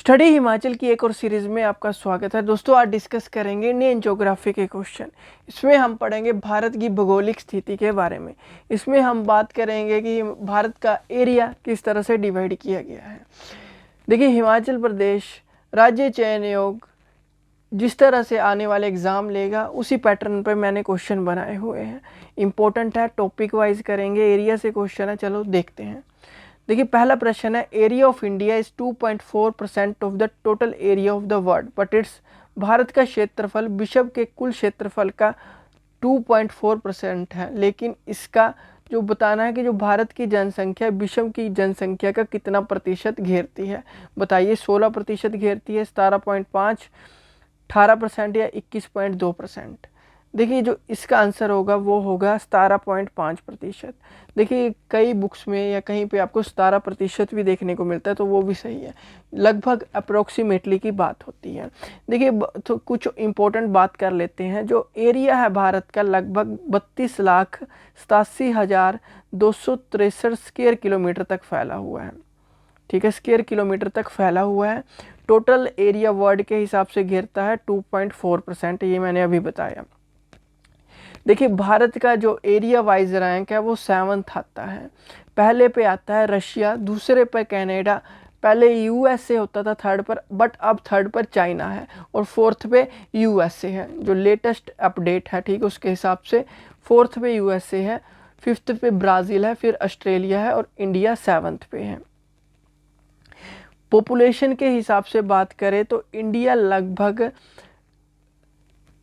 Study Himachal की एक और सीरीज़ में आपका स्वागत है। दोस्तों, आज डिस्कस करेंगे इंडियन ज्योग्राफी के क्वेश्चन। इसमें हम पढ़ेंगे भारत की भौगोलिक स्थिति के बारे में। इसमें हम बात करेंगे कि भारत का एरिया किस तरह से डिवाइड किया गया है। देखिए, हिमाचल प्रदेश राज्य चयन आयोग जिस तरह से आने वाले एग्ज़ाम लेगा उसी पैटर्न पर मैंने क्वेश्चन बनाए हुए हैं। इम्पोर्टेंट है, टॉपिक वाइज करेंगे, एरिया से क्वेश्चन है। चलो देखते हैं। देखिए, पहला प्रश्न है, area of India is 2.4% of the total area of the world but it's Bharat का क्षेत्रफल विश्व के कुल क्षेत्रफल का 2.4% है, लेकिन इसका जो बताना है कि जो भारत की जनसंख्या विश्व की जनसंख्या का कितना प्रतिशत घेरती है। बताइए, 16% घेरती है, 17.5, 18% या 21.2%। देखिए, जो इसका आंसर होगा वो होगा 17.5%। देखिए, कई बुक्स में या कहीं पे आपको 17% भी देखने को मिलता है, तो वो भी सही है, लगभग अप्रोक्सीमेटली की बात होती है। देखिए, तो कुछ इम्पोर्टेंट बात कर लेते हैं। जो एरिया है भारत का लगभग 32,87,263 स्क्वायर किलोमीटर तक फैला हुआ है। ठीक है, स्क्वायर किलोमीटर तक फैला हुआ है। टोटल एरिया वर्ल्ड के हिसाब से घेरता है 2.4%, ये मैंने अभी बताया। देखिए, भारत का जो एरिया वाइज रैंक है वो 7th आता है। पहले पे आता है रशिया, दूसरे पे कनाडा, पहले यूएसए होता था थर्ड पर, बट अब थर्ड पर चाइना है, और फोर्थ पे यूएसए है। जो लेटेस्ट अपडेट है, ठीक है, उसके हिसाब से फोर्थ पे यूएसए है, फिफ्थ पे ब्राज़ील है, फिर ऑस्ट्रेलिया है, और इंडिया 7th पे है। पॉपुलेशन के हिसाब से बात करें तो इंडिया लगभग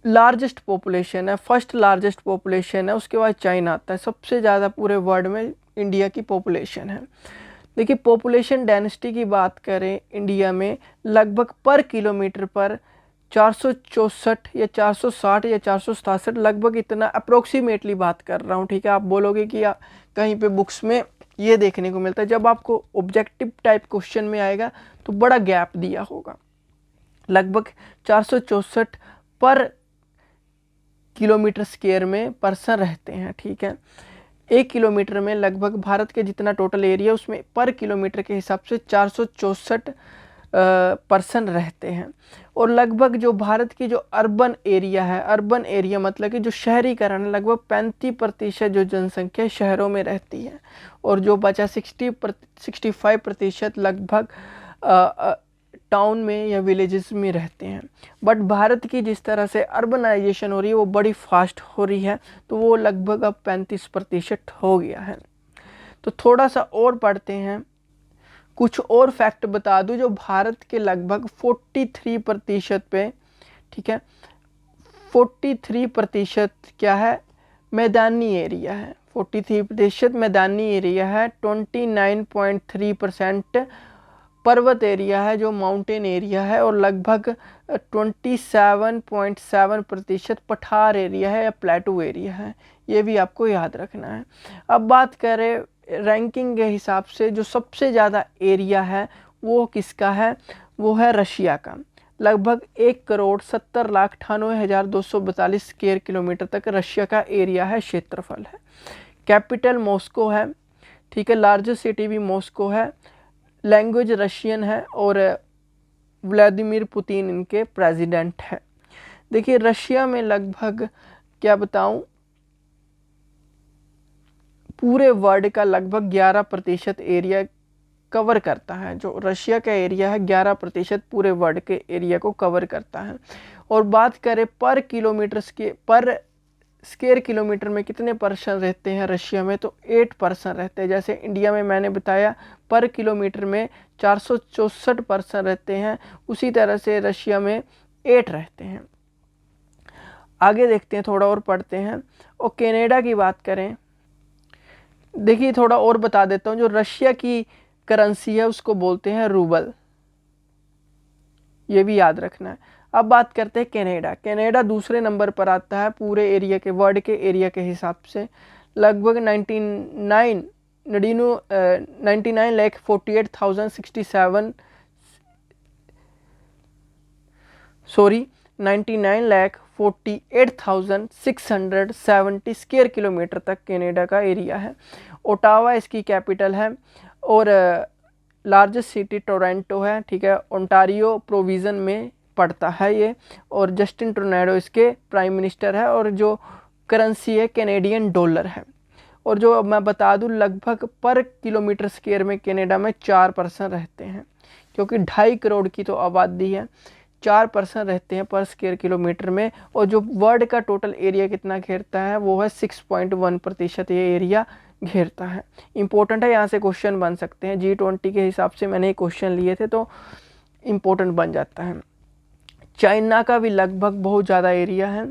लार्जेस्ट पॉपुलेशन है, फर्स्ट लार्जेस्ट पॉपुलेशन है, उसके बाद चाइना आता है। सबसे ज़्यादा पूरे वर्ल्ड में इंडिया की पॉपुलेशन है। देखिए, पॉपुलेशन डेंसिटी की बात करें इंडिया में लगभग पर किलोमीटर पर 464 या 460 या 467, लगभग इतना अप्रोक्सीमेटली बात कर रहा हूँ। ठीक है, आप बोलोगे कि कहीं पे बुक्स में ये देखने को मिलता है, जब आपको ऑब्जेक्टिव टाइप क्वेश्चन में आएगा तो बड़ा गैप दिया होगा। लगभग 464 पर किलोमीटर स्क्वायर में पर्सन रहते हैं। ठीक है, 1 किलोमीटर में लगभग भारत के जितना टोटल एरिया उसमें पर किलोमीटर के हिसाब से 464 पर्सन रहते हैं। और लगभग जो भारत की जो अर्बन एरिया है, अर्बन एरिया मतलब कि जो शहरीकरण है, लगभग 35% जो जनसंख्या शहरों में रहती है, और जो बचा 65% लगभग टाउन में या विलेजेस में रहते हैं। बट भारत की जिस तरह से अर्बनाइजेशन हो रही है वो बड़ी फास्ट हो रही है, तो वो लगभग अब 35% हो गया है। तो थोड़ा सा और पढ़ते हैं, कुछ और फैक्ट बता दूं। जो भारत के लगभग 43% पे, ठीक है, 43% क्या है, मैदानी एरिया है। 43% मैदानी एरिया है, 29.3% पर्वत एरिया है जो माउंटेन एरिया है, और लगभग 27.7% पठार एरिया है या प्लेटू एरिया है। ये भी आपको याद रखना है। अब बात करें रैंकिंग के हिसाब से, जो सबसे ज़्यादा एरिया है वो किसका है, वो है रशिया का। लगभग 1,70,98,242 स्क्वायर किलोमीटर तक रशिया का एरिया है, क्षेत्रफल है। कैपिटल मॉस्को है, ठीक है, लार्जेस्ट सिटी भी मॉस्को है, लैंग्वेज रशियन है, और व्लादिमीर पुतिन इनके प्रेसिडेंट है। देखिए, रशिया में लगभग क्या बताऊं, पूरे वर्ल्ड का लगभग 11% एरिया कवर करता है। जो रशिया का एरिया है 11% पूरे वर्ल्ड के एरिया को कवर करता है। और बात करें पर किलोमीटर पर स्क्वायर किलोमीटर में कितने पर्सन रहते हैं रशिया में, तो 8 पर्सन रहते हैं। जैसे इंडिया में मैंने बताया पर किलोमीटर में 464 पर्सन रहते हैं, उसी तरह से रशिया में 8 रहते हैं। आगे देखते हैं, थोड़ा और पढ़ते हैं। और कनाडा की बात करें, देखिए थोड़ा और बता देता हूँ। जो रशिया की करेंसी है उसको बोलते हैं रूबल, ये भी याद रखना है। अब बात करते हैं कनाडा। कनाडा दूसरे नंबर पर आता है पूरे एरिया के, वर्ल्ड के एरिया के हिसाब से। लगभग 99,48,670 स्क्वायर किलोमीटर तक कनाडा का एरिया है। ओटावा इसकी कैपिटल है, और लार्जेस्ट सिटी टोरंटो है, ठीक है, ओंटारियो प्रोविज़न में पड़ता है ये, और जस्टिन ट्रूडेो इसके प्राइम मिनिस्टर है, और जो करेंसी है कैनेडियन डॉलर है। और जो मैं बता दूं, लगभग पर किलोमीटर स्क्वायर में कनाडा में 4 पर्सन रहते हैं, क्योंकि 2.5 करोड़ की तो आबादी है, 4 पर्सन रहते हैं पर स्क्वायर किलोमीटर में। और जो वर्ल्ड का टोटल एरिया कितना घेरता है वो है 6.1% ये एरिया घेरता है। इम्पोर्टेंट है, यहाँ से क्वेश्चन बन सकते हैं। G20 के हिसाब से मैंने क्वेश्चन लिए थे तो इम्पोर्टेंट बन जाता है। चाइना का भी लगभग बहुत ज़्यादा एरिया है,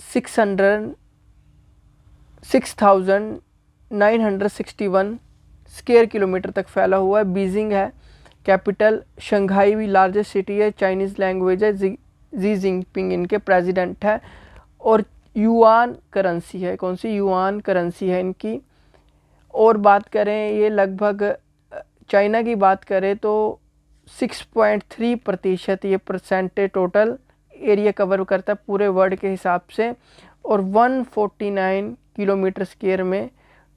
6,961 स्क्वायर किलोमीटर तक फैला हुआ है। बीजिंग है कैपिटल, शंघाई भी लार्जेस्ट सिटी है, चाइनीज़ लैंग्वेज है, जी जिनपिंग इनके प्रेसिडेंट है, और युआन करेंसी है। कौन सी? युआन करेंसी है इनकी। और बात करें ये लगभग चाइना की बात करें तो 6.3% ये परसेंटेज टोटल एरिया कवर करता है पूरे वर्ल्ड के हिसाब से, और 149 किलोमीटर स्क्वायर में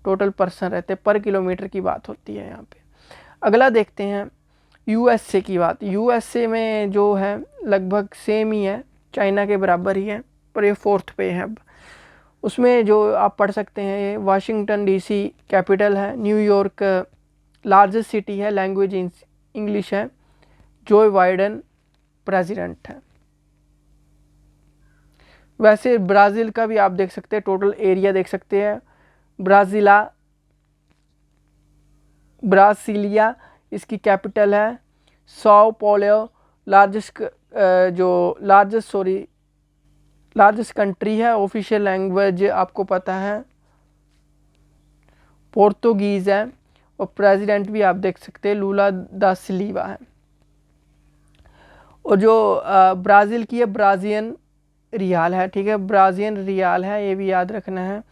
टोटल पर्सन रहते हैं, पर किलोमीटर की बात होती है यहाँ पे। अगला देखते हैं यूएसए की बात। यूएसए में जो है लगभग सेम ही है, चाइना के बराबर ही है, पर ये 4th पे है। अब उसमें जो आप पढ़ सकते हैं, ये वाशिंगटन डीसी कैपिटल है, न्यूयॉर्क लार्जेस्ट सिटी है, लैंग्वेज इंग्लिश है, जो बाइडेन प्रेसिडेंट है। वैसे ब्राज़ील का भी आप देख सकते हैं, टोटल एरिया देख सकते हैं, ब्रासिलिया इसकी कैपिटल है, साओ paulo लार्जेस्ट कंट्री है। ऑफिशियल लैंग्वेज आपको पता है पोर्तुगीज़ है, और प्रेसिडेंट भी आप देख सकते हैं लूला दा सिल्वा है। और जो ब्राज़ील की है ब्राज़िलियन रियाल है, ठीक है, ब्राज़िलियन रियाल है, ये भी याद रखना है।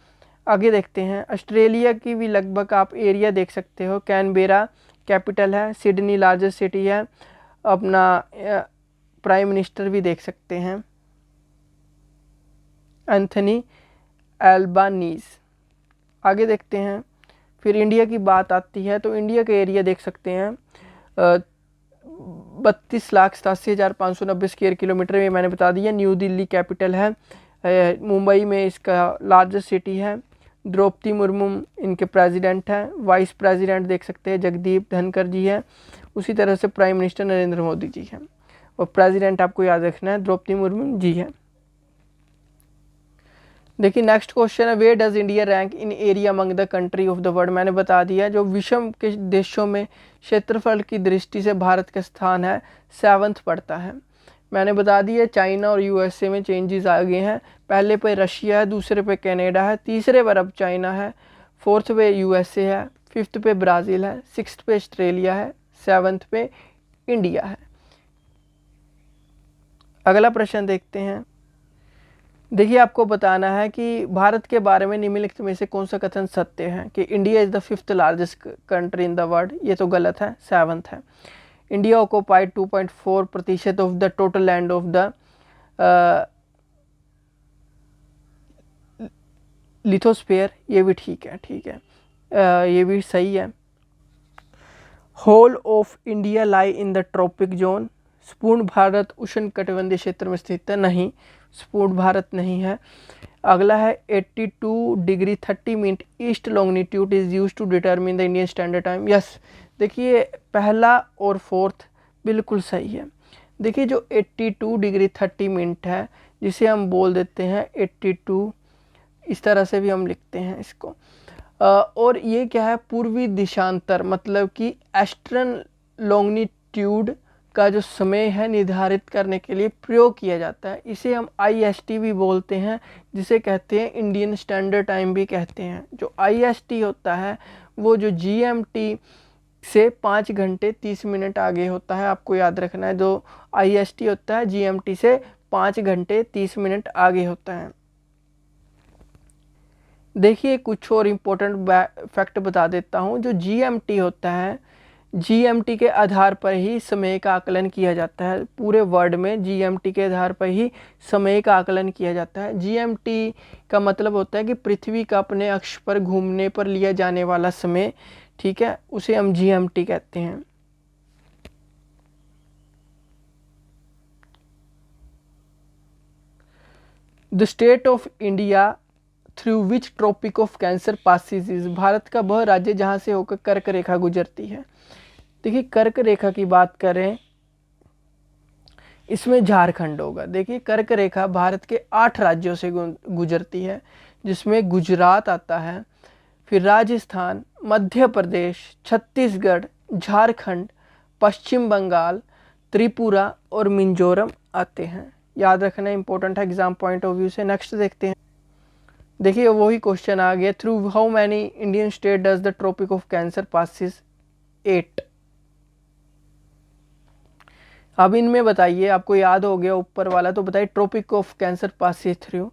आगे देखते हैं ऑस्ट्रेलिया की भी लगभग आप एरिया देख सकते हो, कैनबेरा कैपिटल है, सिडनी लार्जेस्ट सिटी है, अपना प्राइम मिनिस्टर भी देख सकते हैं एंथनी एल्बानीज़। आगे देखते हैं फिर इंडिया की बात आती है तो इंडिया का एरिया देख सकते हैं 32,87,590 स्क्वायर किलोमीटर में मैंने बता दिया। न्यू दिल्ली कैपिटल है, मुंबई में इसका लार्जेस्ट सिटी है, द्रौपदी मुर्मू इनके प्रेसिडेंट हैं, वाइस प्रेसिडेंट देख सकते हैं जगदीप धनखड़ जी है, उसी तरह से प्राइम मिनिस्टर नरेंद्र मोदी जी हैं, और प्रेसिडेंट आपको याद रखना है द्रौपदी मुर्मू जी है। देखिए नेक्स्ट क्वेश्चन है, where does India rank in area among the country of the world. मैंने बता दिया जो विश्व के देशों में क्षेत्रफल की दृष्टि से भारत का स्थान है 7th पड़ता है। मैंने बता दिया चाइना और यूएसए में चेंजेस आ गए हैं, पहले पे रशिया है, दूसरे पे कनाडा है, तीसरे पर अब चाइना है, 4th पे यूएसए है, 5th पे ब्राज़ील है, 6th पे ऑस्ट्रेलिया है, 7th पे इंडिया है। अगला प्रश्न देखते हैं। देखिए आपको बताना है कि भारत के बारे में निम्नलिखित में से कौन सा कथन सत्य है, कि India is the 5th largest country in the world, ये तो गलत है, 7th है। India occupied 2.4% of the total land of the lithosphere, ये भी ठीक है, ठीक है, ये भी सही है। Whole of India lie in the tropic zone, संपूर्ण भारत उष्ण कटिबंधीय क्षेत्र में स्थित है, नहीं, संपूर्ण भारत नहीं है। अगला है 82 degree 30 minute east longitude is use to determine the Indian standard time. Yes, देखिए पहला और 4th बिल्कुल सही है। देखिए जो 82 डिग्री 30 मिनट है, जिसे हम बोल देते हैं 82, इस तरह से भी हम लिखते हैं इसको, और ये क्या है, पूर्वी दिशांतर, मतलब कि ईस्टर्न लॉन्गिट्यूड का जो समय है निर्धारित करने के लिए प्रयोग किया जाता है। इसे हम IST भी बोलते हैं, जिसे कहते हैं इंडियन स्टैंडर्ड टाइम भी कहते हैं। जो IST होता है वो जो GMT से 5 घंटे 30 मिनट आगे होता है, आपको याद रखना है। जो IST होता है GMT से 5 घंटे 30 मिनट आगे होता है। देखिए कुछ और इम्पोर्टेंट फैक्ट बता देता हूँ। जो GMT होता है, जीएमटी के आधार पर ही समय का आकलन किया जाता है। पूरे वर्ल्ड में जीएमटी के आधार पर ही समय का आकलन किया जाता है। जीएमटी का मतलब होता है कि पृथ्वी का अपने अक्ष पर घूमने पर लिया जाने वाला समय, ठीक है, उसे हम जीएमटी कहते हैं। The state of India through which tropic of cancer passes is, Bharat का वह राज्य जहाँ से होकर कर्क रेखा गुजरती है। देखिए कर्क रेखा की बात करें, इसमें झारखंड होगा। देखिए कर्क रेखा भारत के 8 राज्यों से गुजरती है, जिसमें गुजरात आता है, फिर राजस्थान, मध्य प्रदेश, छत्तीसगढ़, झारखंड, पश्चिम बंगाल, त्रिपुरा और मिजोरम आते हैं। याद रखना इंपॉर्टेंट है एग्जाम पॉइंट ऑफ व्यू से। नेक्स्ट देखते हैं। देखिए वही क्वेश्चन आ गया, through how many Indian state does the tropic of cancer passes? 8। अब इनमें बताइए, आपको याद हो गया ऊपर वाला, तो बताइए tropic of cancer passes through.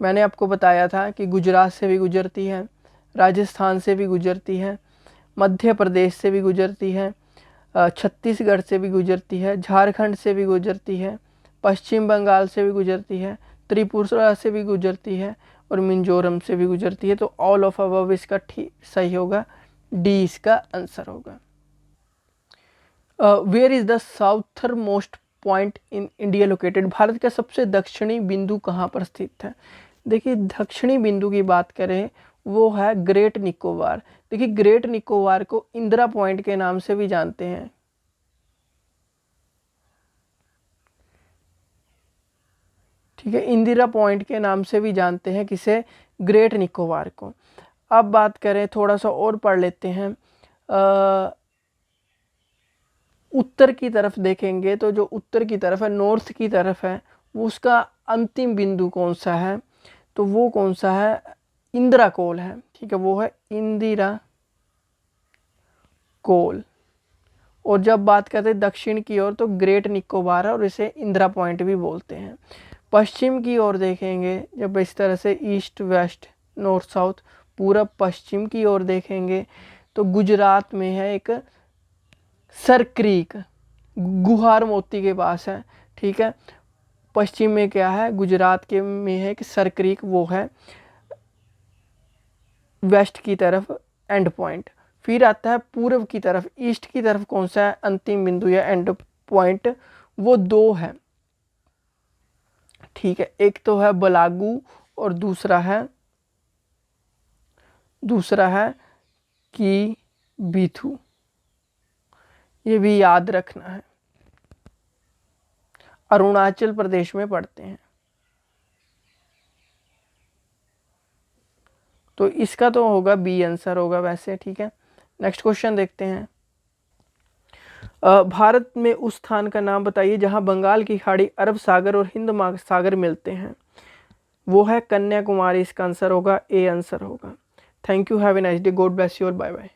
मैंने आपको बताया था कि गुजरात से भी गुजरती है, राजस्थान से भी गुजरती है, मध्य प्रदेश से भी गुजरती है, छत्तीसगढ़ से भी गुजरती है, झारखंड से भी गुजरती है, पश्चिम बंगाल से भी गुजरती है, त्रिपुरा से भी गुजरती है और मिजोरम से भी गुजरती है। तो ऑल ऑफ अबव इसका ठीक सही होगा, डी इसका आंसर होगा। Where is the southernmost point in India located, Bharat का सबसे दक्षिणी बिंदु कहाँ पर स्थित है? देखिए दक्षिणी बिंदु की बात करें वो है ग्रेट निकोबार। देखिए ग्रेट निकोबार को इंदिरा पॉइंट के नाम से भी जानते हैं। ठीक है, इंदिरा पॉइंट के नाम से भी जानते हैं किसे? ग्रेट निकोबार को। अब बात करें, थोड़ा सा और पढ़ लेते हैं। उत्तर की तरफ देखेंगे तो जो उत्तर की तरफ है, नॉर्थ की तरफ है, वो उसका अंतिम बिंदु कौन सा है? तो वो कौन सा है? इंदिरा कोल है। ठीक है, वो है इंदिरा कोल। और जब बात करते हैं दक्षिण की ओर तो ग्रेट निकोबार है और इसे इंदिरा पॉइंट भी बोलते हैं। पश्चिम की ओर देखेंगे, जब इस तरह से ईस्ट वेस्ट नॉर्थ साउथ पूरब पश्चिम की ओर देखेंगे तो गुजरात में है एक सर क्रीक, गुहार मोती के पास है। ठीक है, पश्चिम में क्या है? गुजरात के में है कि सर क्रीक, वो है वेस्ट की तरफ एंड पॉइंट। फिर आता है पूर्व की तरफ, ईस्ट की तरफ कौन सा है अंतिम बिंदु या एंड पॉइंट? वो 2 है। ठीक है, एक तो है बलागू और दूसरा है कि बीथू। ये भी याद रखना है, अरुणाचल प्रदेश में पड़ते हैं। तो इसका तो होगा बी आंसर होगा वैसे। ठीक है, नेक्स्ट क्वेश्चन देखते हैं। भारत में उस स्थान का नाम बताइए जहां बंगाल की खाड़ी, अरब सागर और हिंद महासागर मिलते हैं। वो है कन्याकुमारी। इसका आंसर होगा ए आंसर होगा। Thank you, have a nice day, God bless you और बाय बाय।